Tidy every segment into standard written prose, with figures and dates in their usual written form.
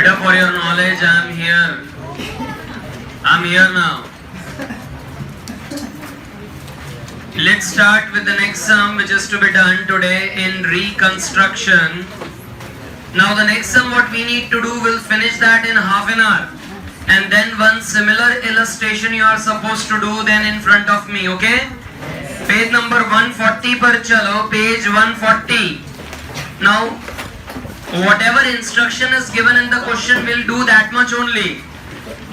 Beta, for your knowledge, I'm here. I'm here now. Let's start with the next sum which is to be done today in reconstruction. Now the next sum what we need to do, we'll finish that in half an hour. And then one similar illustration you are supposed to do then in front of me, okay? Page number 140 par chalo, page 140. Now, whatever instruction is given in the question, we'll do that much only.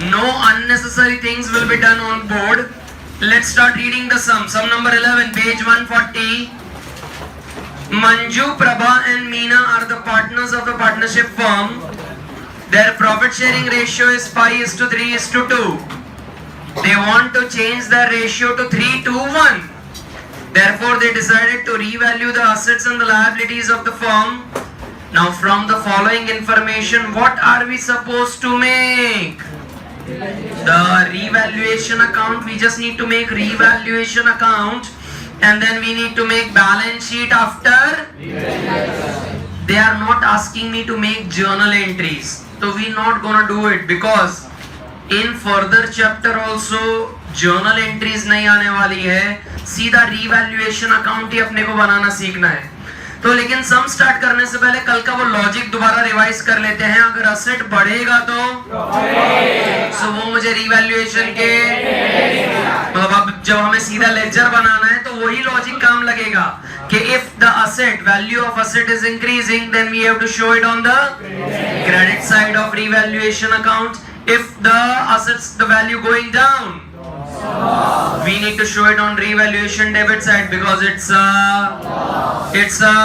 No unnecessary things will be done on board. Let's start reading the sum. Sum number 11, page 140. Manju, Prabha and Meena are the partners of the partnership firm. Their profit sharing ratio is 5:3:2. They want to change their ratio to 3:1. Therefore, they decided to revalue the assets and the liabilities of the firm. Now, from the following information, what are we supposed to make? The revaluation account. We just need to make revaluation account, and then we need to make balance sheet after. They are not asking me to make journal entries, so we're not gonna do it because in further chapter also journal entries नहीं आने वाली है, सीधा revaluation account ही अपने को बनाना सीखना है. तो लेकिन सम स्टार्ट करने से पहले कल का वो लॉजिक दोबारा रिवाइज कर लेते हैं. अगर असेट बढ़ेगा तो वो मुझे रिवैल्यूएशन के मतलब अब जब हमें सीधा लेजर बनाना है तो वही लॉजिक काम लगेगा कि if the asset value of asset is increasing then we have to show it on the credit side of revaluation account. If the assets the value going down we need to show it on revaluation debit side because it's a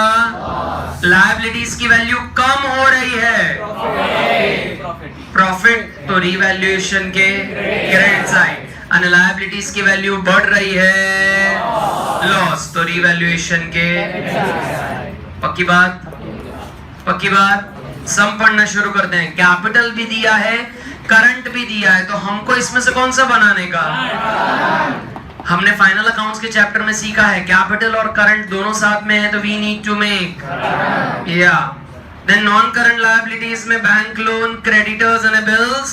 liabilities की value कम हो रही है. Profit तो revaluation के credit side, और liabilities की value बढ़ रही है, लॉस तो revaluation के. पक्की बात. सम पढ़ना शुरू करते हैं. कैपिटल भी दिया है, करंट भी दिया है, तो हमको इसमें से कौन सा बनाने का? हमने फाइनल अकाउंट्स के चैप्टर में सीखा है कैपिटल और करंट दोनों साथ में है, तो we need to make then non current liabilities में bank loan, creditors and bills.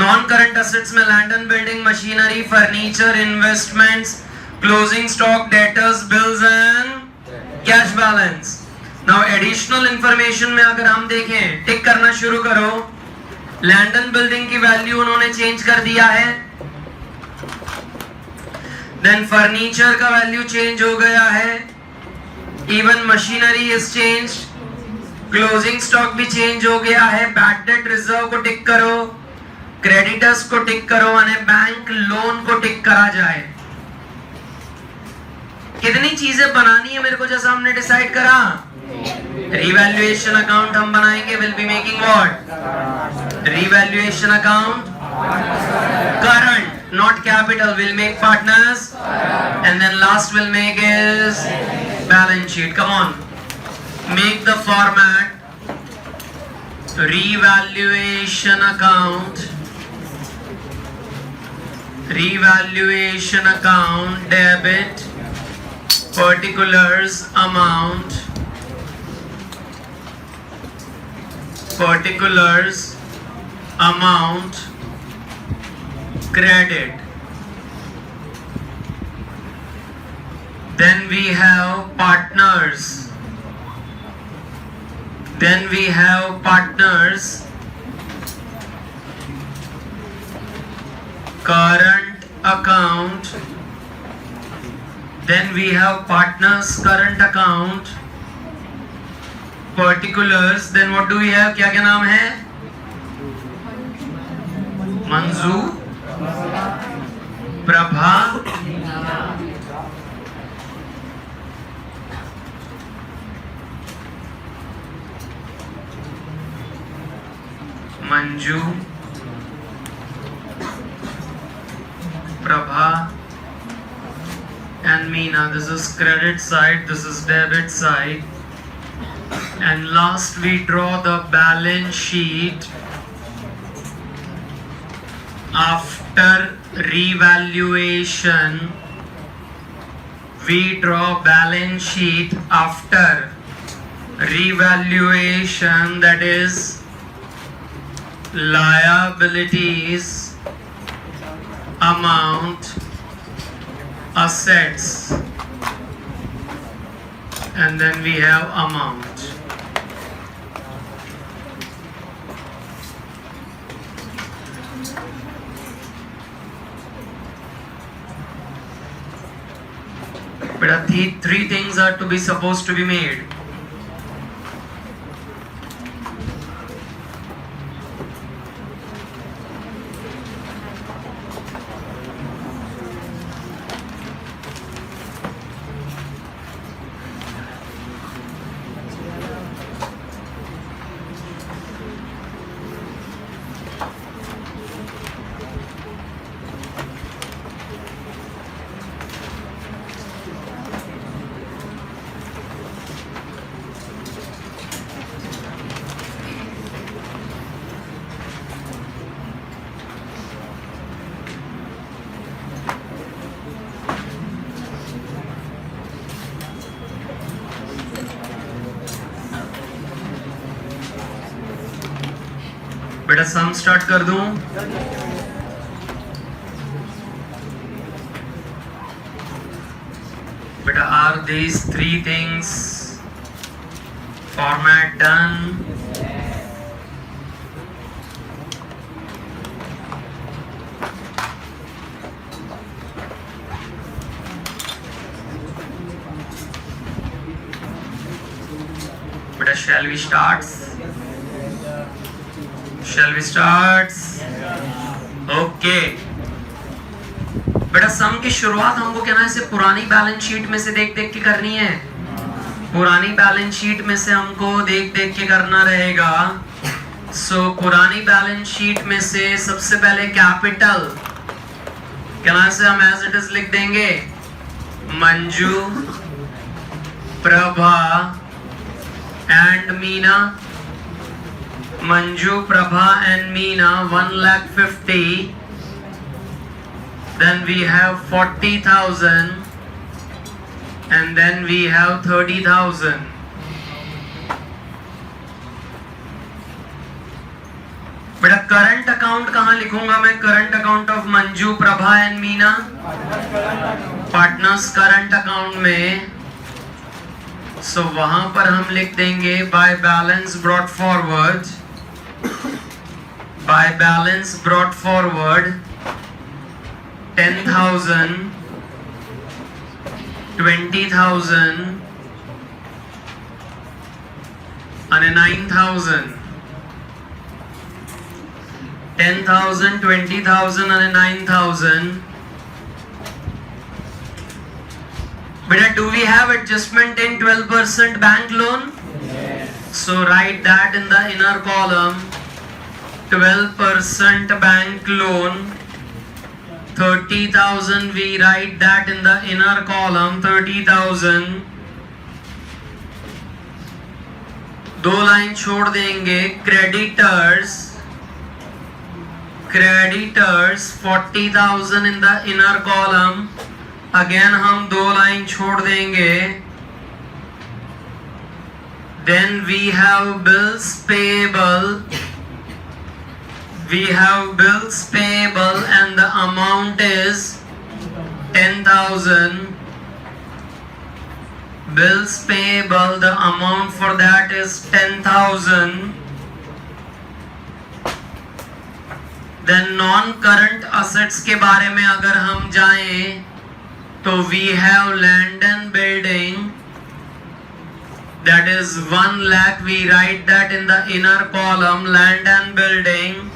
Non current assets में land and building, machinery, furniture, investments, closing stock, debtors, bills and cash balance. Now additional information में अगर हम देखें, tick करना शुरू करो. Land and building की वैल्यू उन्होंने चेंज कर दिया है. देन फर्नीचर का वैल्यू चेंज हो गया है. Even machinery is change. Closing stock भी चेंज हो गया है. बैड डेट रिजर्व को टिक करो, क्रेडिटर्स को टिक करो, और बैंक लोन को टिक करा जाए. कितनी चीजें बनानी है मेरे को जैसा हमने डिसाइड करा. रिवैल्यूएशन अकाउंट हम बनाएंगे. Will be making what? Revaluation account. Current not capital will make partners, and then last will make is balance sheet. Come on, make the format. Revaluation account, revaluation account, debit, particulars amount, particulars amount, credit. Then we have partners. Current account. Then we have partners current account, particulars. Then what do we have? क्या नाम है? Manju, Prabha, Manju, Prabha and Meena. This is credit side, this is debit side, and last we draw the balance sheet after revaluation. We draw balance sheet after revaluation, that is liabilities, amount, assets, and then we have amount. But three things are to be supposed to be made. बेटा सम start कर दूं? बेटा are these three things format done? बेटा shall we start? Shall we start? Okay. बेटा सम की शुरुआत हमको क्या ना इसे पुरानी बैलेंस शीट में से देख देख के करनी है। पुरानी बैलेंस शीट में से हमको देख देख के करना रहेगा। सो पुरानी बैलेंस शीट में से सबसे पहले कैपिटल क्या ना से हम एज इट इज लिख देंगे Manju, Prabha and Meena. Manju, Prabha and Meena 1,50,000. Then we have 40,000 and then we have 30,000. बेटा करंट अकाउंट कहाँ लिखूंगा मैं? Current account of Manju, Prabha and Meena partners current account में। सो वहां पर हम लिख देंगे by balance brought forward, by balance brought forward 10,000, 20,000 and 9,000. 10,000, 20,000 and 9,000. Beta, do we have adjustment in 12% bank loan? Yes. So write that in the inner column. 12% bank loan, 30,000. We write that in the inner column. 30,000. दो line छोड़ देंगे creditors. Creditors 40,000 in the inner column. Again हम दो line छोड़ देंगे. Then we have bills payable. We have bills payable and the amount is 10,000. Bills payable, the amount for that is 10,000. Then non-current assets के बारे में अगर हम जाएं तो we have land and building, that is 1 lakh. We write that in the inner column, land and building.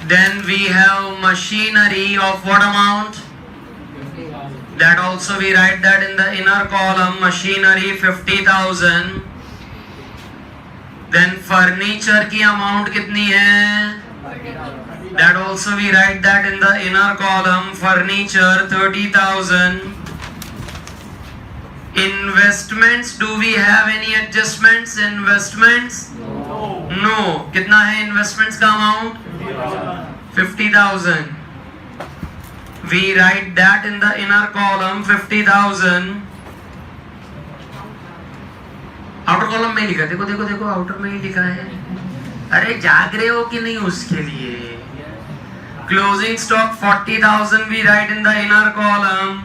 Then we have machinery of what amount? That also we write that in the inner column, machinery 50,000. Then furniture की amount कितनी है? That also we write that in the inner column, furniture 30,000. Investments, do we have any adjustments? Investments? No. कितना है investments का amount? 50,000. We write that in the inner column, 50,000. Outer column में लिखा, देखो देखो देखो आउटर में ही लिखा है अरे जाग रहे हो कि नहीं उसके लिए? Closing stock 40,000 we write in the inner column.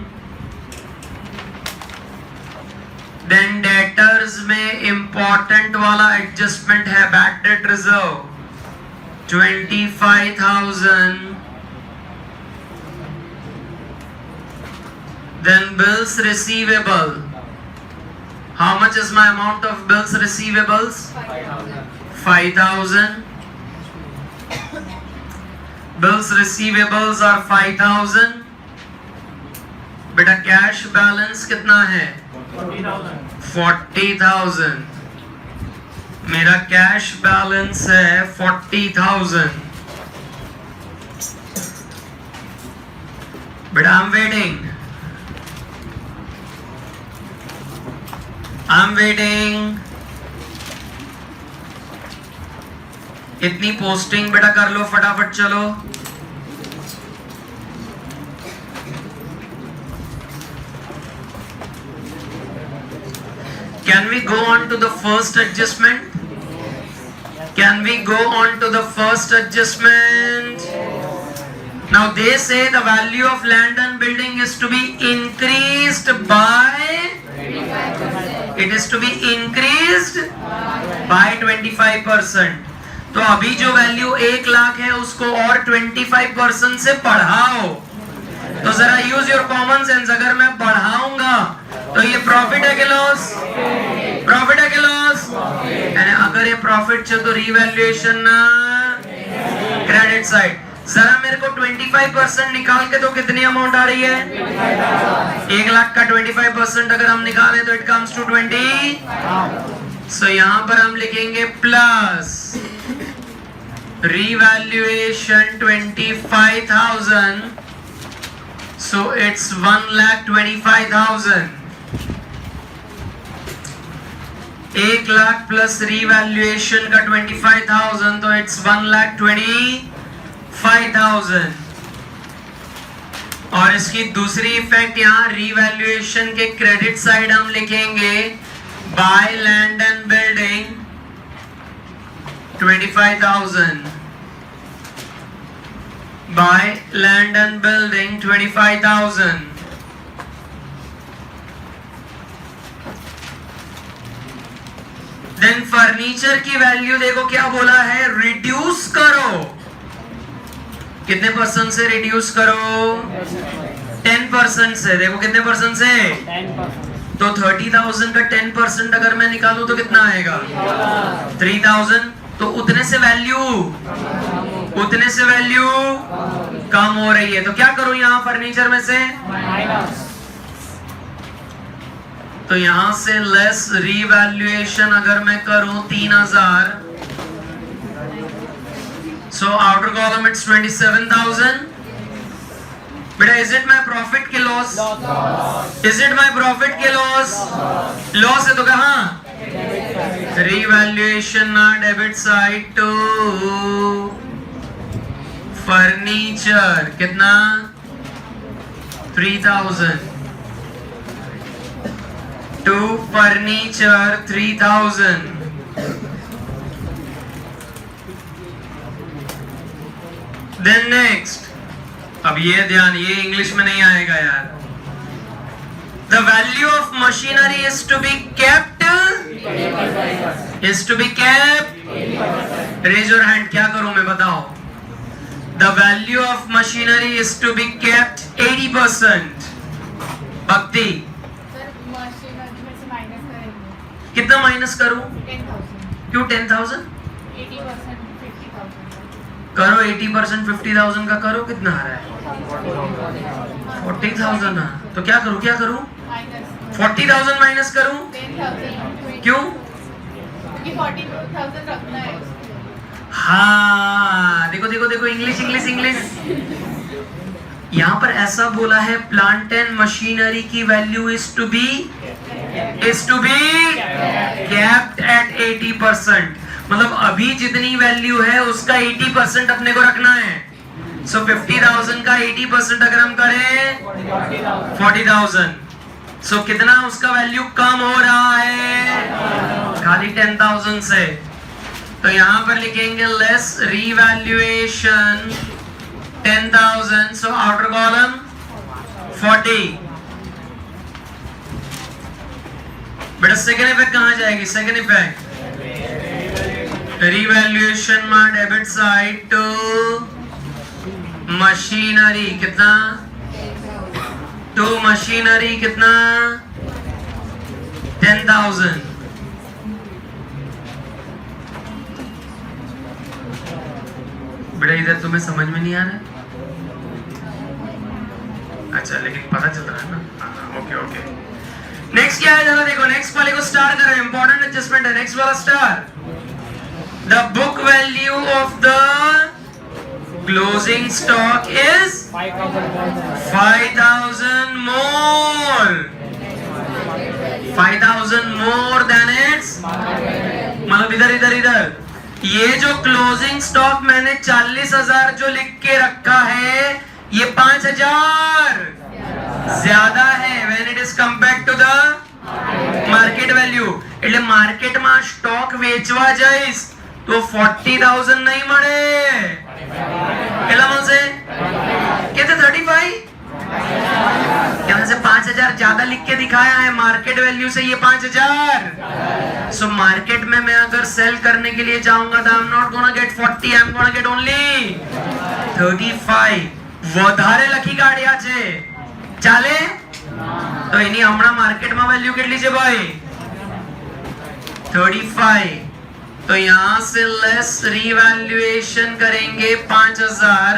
Then debtors में इंपॉर्टेंट वाला एडजस्टमेंट है bad debt reserve 25,000. Then bills receivable. How much is my amount of bills receivables? 5,000. Bills receivables are 5,000. बेटा कैश बैलेंस कितना है? 40,000. मेरा cash balance है 40,000. बेटा I'm waiting. I'm waiting. इतनी पोस्टिंग बेटा कर लो फटाफट चलो. Can we go on to the first adjustment? Can we go on to the first adjustment? Now they say the value of land and building is to be increased by. It is to be increased by 25%. तो अभी जो value 1 lakh है उसको और 25% से बढ़ाओ. तो जरा यूज योर कॉमन सेंस. अगर मैं बढ़ाऊंगा तो ये प्रॉफिट है कि लॉस? प्रॉफिट है कि लॉस? अगर ये प्रॉफिट है तो रीवैल्यूएशन ना क्रेडिट साइड. जरा मेरे को 25% निकाल के तो कितनी अमाउंट आ रही है? 1 लाख का 25% अगर हम निकालें तो इट कम्स टू 20. सो यहाँ पर हम लिखेंगे plus revaluation 25,000. So it's 1,25,000. 1 lakh plus revaluation का 25,000 तो इट्स 1,25,000. और इसकी दूसरी इफेक्ट यहाँ रीवैल्यूएशन के क्रेडिट साइड हम लिखेंगे by land and building 25,000. By land and building 25,000. Then furniture की वैल्यू देखो क्या बोला है, रिड्यूस करो. कितने परसेंट से रिड्यूस करो? 10% से. देखो कितने परसेंट से? 10%. तो 30,000 का 10% अगर मैं निकालूं तो कितना आएगा? 3,000. तो उतने से वैल्यू कम हो रही है. तो क्या करूं यहाँ फर्नीचर में से? तो यहां से लेस रीवैल्यूएशन अगर मैं करूं 3,000. So outer column it's 27,000. बेटा is it my profit के loss? Is it my profit के loss? Loss है तो कहाँ? Revaluation ना डेबिट साइड टू फर्नीचर. कितना? 3,000. To furniture 3,000. Then next, अब ये ध्यान, ये इंग्लिश में नहीं आएगा यार. The value of machinery is to be kept. Raise your hand. क्या करूं मैं बताओ? The value of machinery is to be kept 80%. भक्ति. कितना माइनस करूं? 10,000. क्यों 10,000? 80%. करो 80% 50,000 का करो. कितना आ रहा है? 40,000. तो क्या करूं? 40,000 माइनस करूं? 10,000. क्यों? क्योंकि 40,000 रखना है. हाँ देखो इंग्लिश. यहाँ पर ऐसा बोला है प्लांट एंड मशीनरी की value is to be capped at 80%. मतलब अभी जितनी वैल्यू है उसका 80% अपने को रखना है. सो 50,000 का 80% अगर हम करें 40,000. सो कितना उसका वैल्यू कम हो रहा है? खाली 10,000 से. तो यहां पर लिखेंगे less revaluation 10,000, so outer column 40। बेटा सेकेंड इफेक्ट कहां जाएगी? सेकेंड इफेक्ट रिवैल्यूएशन में डेबिट साइड टू मशीनरी कितना? टू मशीनरी कितना? 10,000। बेटा इधर तुम्हें समझ में नहीं आ रहा है? अच्छा लेकिन पता चल रहा है ना? Okay okay. नेक्स्ट क्या है जरा देखो, नेक्स्ट वाले को स्टार करो, इंपॉर्टेंट एडजस्टमेंट है। नेक्स्ट वाला star, the book value of the closing stock is 5,000 more, 5,000 more than its, मतलब इधर इधर इधर ये जो क्लोजिंग स्टॉक मैंने 40,000 जो लिख के रखा है, ये 5,000 ज्यादा है when it is compared to the market value। એટલે માર્કેટમાં સ્ટોક વેચવા જઈશ તો 40,000 નહીં મળે, કેટલા મળશે? कहते 35, यहाँ से 5,000 ज्यादा लिख के दिखाया है, मार्केट वैल्यू से ये 5,000। सो मार्केट में मैं अगर सेल करने के लिए जाऊंगा तो I am not gonna get 40, I am gonna get only 35। વધારે લખી કાઢ્યા છે, ચાલે? તો એની હમણાં માર્કેટમાં વેલ્યુ કેટલી છે ભાઈ? 35। तो यहां से लेस रिवैल्यूएशन करेंगे 5,000,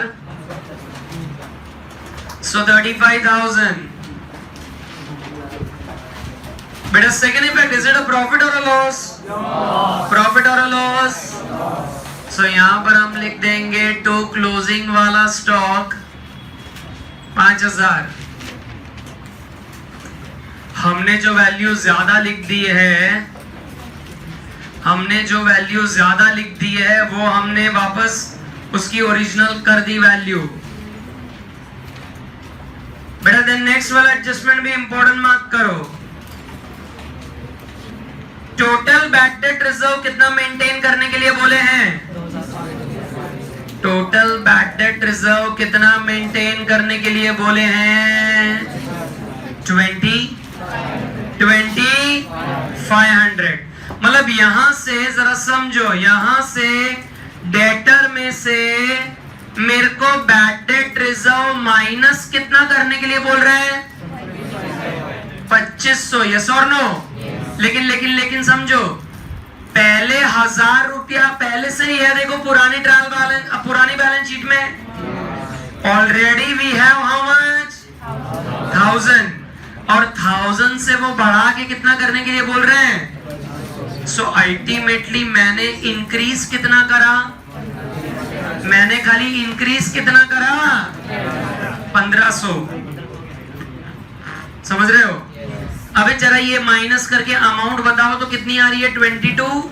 so 35,000। बेटा second effect, is it a profit और अ लॉस? प्रॉफिट और अ लॉस? सो यहां पर हम लिख देंगे टू क्लोजिंग वाला स्टॉक 5,000। हमने जो वैल्यू ज्यादा लिख दी है, हमने जो वैल्यू ज्यादा लिख दी है वो हमने वापस उसकी ओरिजिनल कर दी वैल्यू। बेटा देन नेक्स्ट वाला एडजस्टमेंट भी इंपॉर्टेंट मार्क करो। टोटल बैड डेट रिजर्व कितना मेंटेन करने के लिए बोले हैं? टोटल बैड डेट रिजर्व कितना मेंटेन करने के लिए बोले हैं? 500। मतलब यहां से जरा समझो, यहां से डेटर में से मेरे को बैड डेट रिजर्व माइनस कितना करने के लिए बोल रहे हैं? 2500, यस और नो? लेकिन लेकिन लेकिन समझो, पहले 1,000 रुपया पहले से ही है, देखो पुरानी ट्रायल बैलेंस, पुरानी बैलेंस शीट में already we have how much? 1,000, और 1,000 से वो बढ़ा के कितना करने के लिए बोल रहे हैं? सो अल्टीमेटली मैंने इंक्रीज कितना करा? मैंने खाली इंक्रीज कितना करा? 1,500। समझ रहे हो? अबे जरा ये माइनस करके अमाउंट बताओ तो कितनी आ रही है? 22।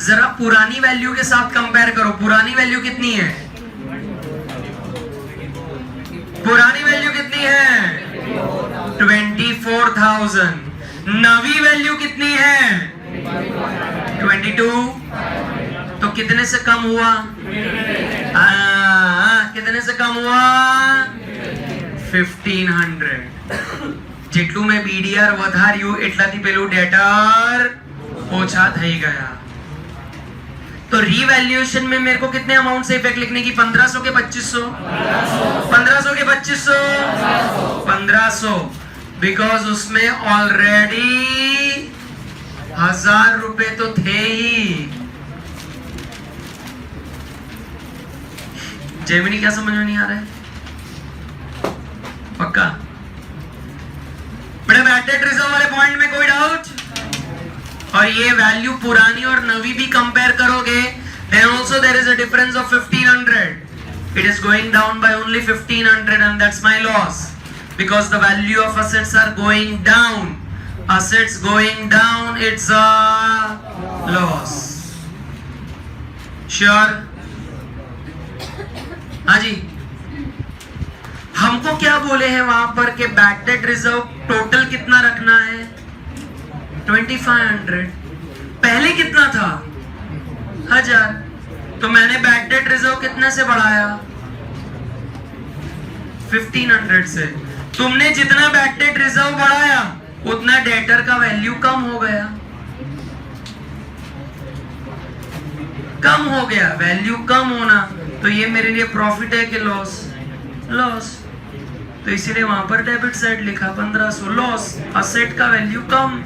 जरा पुरानी वैल्यू के साथ कंपेयर करो, पुरानी वैल्यू कितनी है? पुरानी वैल्यू कितनी है? 24,000। नवी वैल्यू कितनी है? 22। तो कितने से कम हुआ? कितने से कम हुआ? 1,500। જેટલું મેં BDR વધાર્યું એટલાથી પેલું ડેટર ઓછા થઈ ગયા। तो रीवैल्यूएशन में मेरे को कितने अमाउंट से इफेक्ट लिखने की? 1,500 के 2,500? 1,500 के 2,500? 1,500, बिकॉज उसमें ऑलरेडी 1,000 रुपए तो थे ही। जेमिनी क्या समझ में नहीं आ रहा है? पक्का? बड़े बैड डेट रिजर्व वाले पॉइंट में कोई डाउट? और ये वैल्यू पुरानी और नवी भी कंपेयर करोगे, then also there is a difference of 1,500. It is going down by only 1,500 and that's my loss, because the value of assets are going down. Assets going down, it's a loss. Sure? हाँ जी, हमको क्या बोले हैं वहां पर कि bad debt reserve total कितना रखना है? 2500। पहले कितना था? 1000। तो मैंने बैड डेट रिजर्व कितने से बढ़ाया? 1500 से। तुमने जितना बैड डेट रिजर्व बढ़ाया उतना डेटर का वैल्यू कम हो गया। कम हो गया, वैल्यू कम होना, तो ये मेरे लिए प्रॉफिट है कि लॉस? लॉस। तो इसीलिए वहां पर डेबिट साइड लिखा 1500 लॉस। असेट का वैल्यू कम।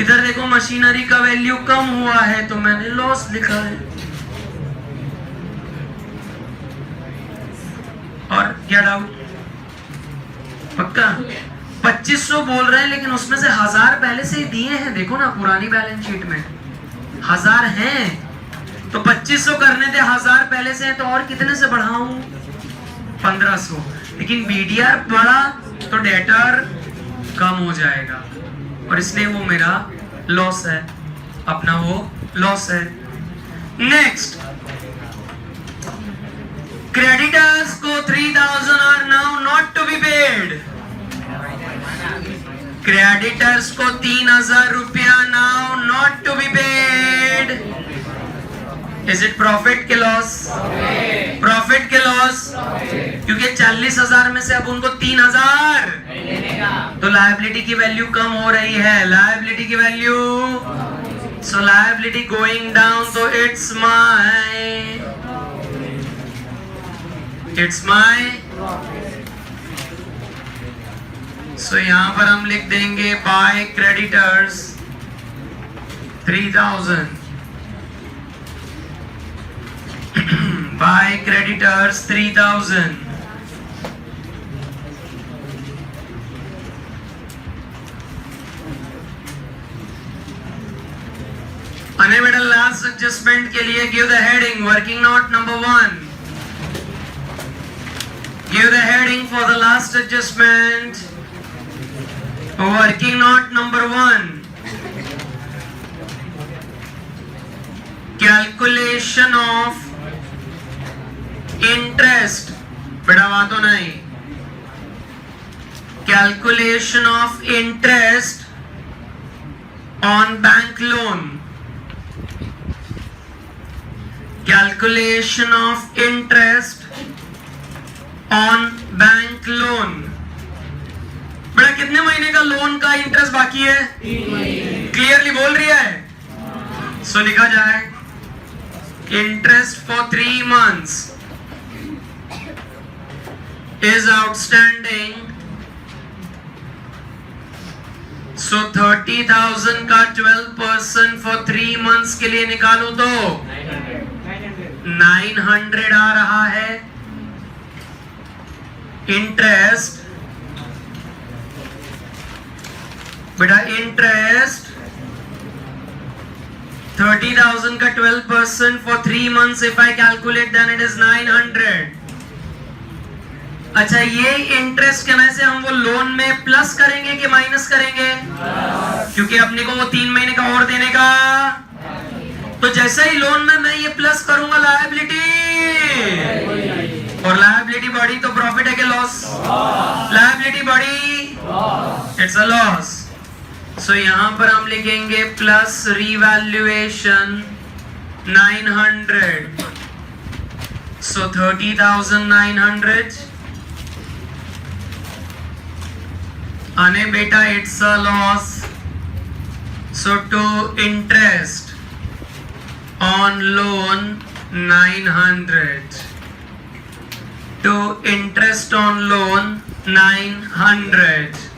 इधर देखो मशीनरी का वैल्यू कम हुआ है तो मैंने लॉस लिखा है। और क्या डाउट? पक्का? 2500 बोल रहे हैं लेकिन उसमें से 1000 पहले से ही दिए हैं। देखो ना पुरानी बैलेंस शीट में 1000 हैं, तो 2500 करने थे, 1000 पहले से है, तो और कितने से बढ़ाऊं? 1500। लेकिन बीडीआर बढ़ा तो डेटर कम हो जाएगा और इसलिए वो मेरा लॉस है, अपना वो लॉस है। नेक्स्ट, क्रेडिटर्स को 3000 are now not to be paid. Creditors को 3000 रुपया now not to be paid. Is it profit के लॉस? प्रॉफिट के लॉस, क्योंकि 40,000 में से अब उनको 3000, तो लायबिलिटी की वैल्यू कम हो रही है। लायबिलिटी की वैल्यू, सो लायबिलिटी गोइंग डाउन, तो इट्स माय सो यहां पर हम लिख देंगे बाय क्रेडिटर्स 3000, बाय क्रेडिटर्स 3000। अने बेटा लास्ट एडजस्टमेंट के लिए give the heading working note number 1। Give the heading for the last adjustment working note number 1, calculation of interest. बेटा वहां तो नहीं, calculation of interest on bank loan. Calculation of interest on bank loan. बेटा कितने महीने का loan का interest बाकी है? क्लियरली बोल रही है? सो लिखा जाए interest for 3 months is outstanding, so 30,000 का 12% for 3 months के लिए निकालू तो 900 आ रहा है इंटरेस्ट। बेटा इंटरेस्ट 30,000 का 12% for 3 months, if I calculate then it is 900। अच्छा, ये इंटरेस्ट के में से हम वो लोन में प्लस करेंगे कि माइनस करेंगे? क्योंकि अपने को वो 3 महीने का और देने का, तो जैसे ही लोन में मैं ये प्लस करूंगा लायबिलिटी, और लायबिलिटी बढ़ी तो प्रॉफिट है कि लॉस? लायबिलिटी बढ़ी, इट्स अ लॉस। सो यहां पर हम लिखेंगे प्लस रिवैल्यूएशन 900, सो 30,900। अने बेटा it's a loss, so to interest on loan 900, to interest on loan 900।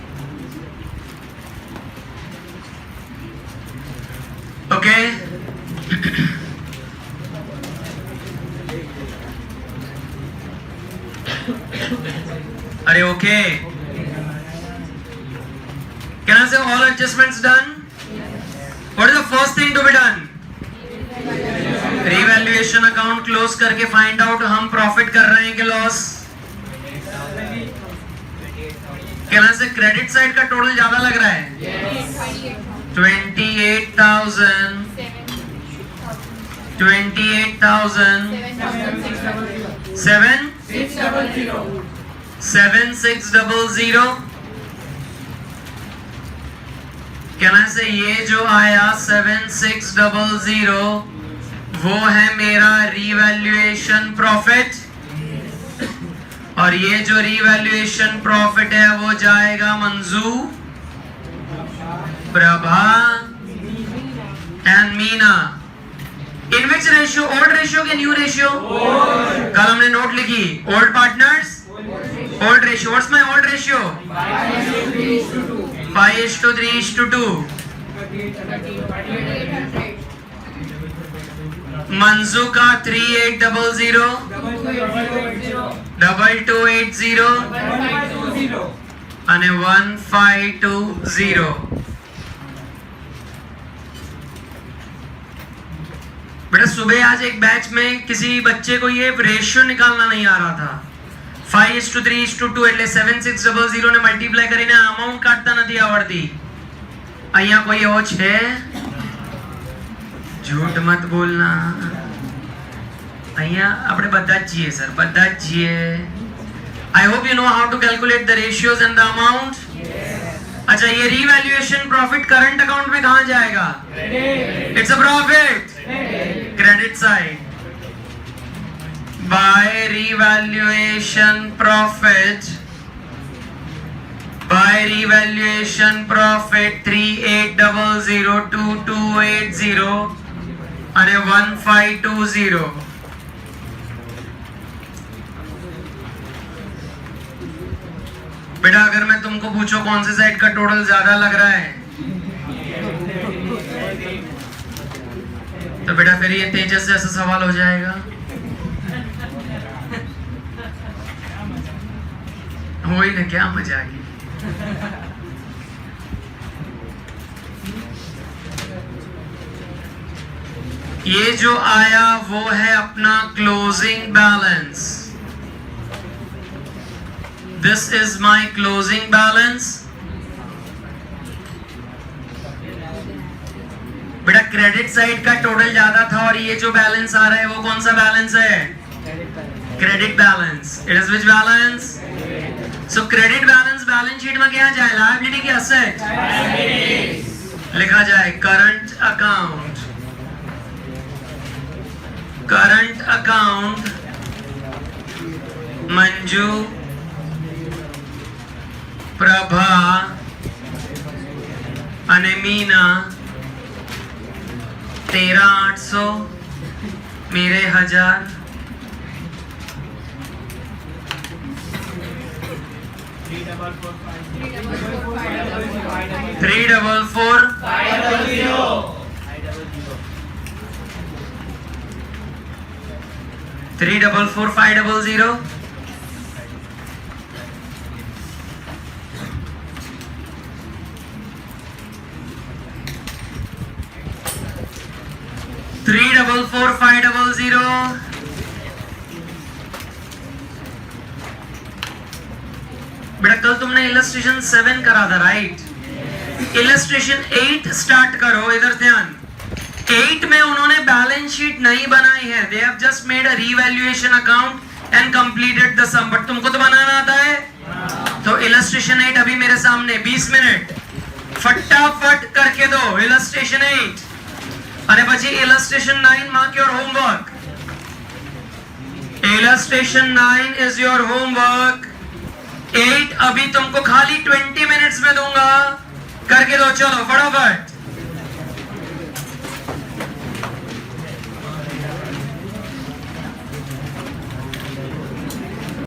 Okay, अरे okay, can I say all adjustments done? What is the first thing to be done? Revaluation account close करके find out हम profit कर रहे हैं कि loss? Can I say credit side का total ज्यादा लग रहा है? 28,000 7600। कहना से ये जो आया 7600 वो है मेरा रीवैल्यूएशन प्रॉफिट, और ये जो रीवैल्यूएशन प्रॉफिट है वो जाएगा Manju, Prabha and Meena. In which ratio? Old ratio के न्यू रेशियो? कल हमने नोट लिखी old partners old ratio. What's my old ratio? 5:3:2। Manju का 3800 2280 અને 1520। बेटा सुबह आज एक बैच में किसी बच्चे को ये रेशियो निकालना नहीं आ रहा था। 5:3:2 એટલે 7600 ને મલ્ટીપ્લાય કરીને અમાઉન્ટ કાઢતા નથી આવડતી। અહીંયા કોઈ એવો છે? झूठ मत बोलना। અહીંયા આપણે બધા જ છીએ સર, બધા જ છીએ। I hope you know how to calculate the ratios and the amount. अच्छा, ये रीवैल्यूएशन प्रॉफिट करंट अकाउंट में कहाँ जाएगा? It's a profit, credit side. By revaluation profit 38002280 અને 1520। बेटा अगर मैं तुमको पूछो कौन से साइड का टोटल ज्यादा लग रहा है, तो बेटा फिर ये तेजस जैसा सवाल हो जाएगा। हो ही ना, क्या मजा आ गई। ये जो आया वो है अपना closing balance. This is my closing balance. बेटा क्रेडिट साइड का टोटल ज्यादा था और ये जो बैलेंस आ रहा है वो कौन सा बैलेंस है? Credit balance. It is which balance? So credit balance balance sheet में क्या जाए? लायबिलिटी की असेट लिखा जाए current account. Current account Manju, Prabha અને मीना 13,800 मेरे 1000। Three double four 500। Three double four 500। बेटा कल तुमने इलस्ट्रेशन 7 करा था, राइट? इलस्ट्रेशन 8 स्टार्ट करो। इधर ध्यान। 8 में उन्होंने बैलेंस शीट नहीं बनाई है। They have just made a revaluation account and completed the sum. But तुमको तो बनाना आता है। तो इलस्ट्रेशन 8 अभी मेरे सामने 20 मिनट फटाफट करके दो। इलस्ट्रेशन 8 અને પછી illustration 9 mark your homework. Illustration 9 is your homework. 8 अभी तुमको खाली 20 मिनट्स में दूंगा, करके दो। चलो फटाफट।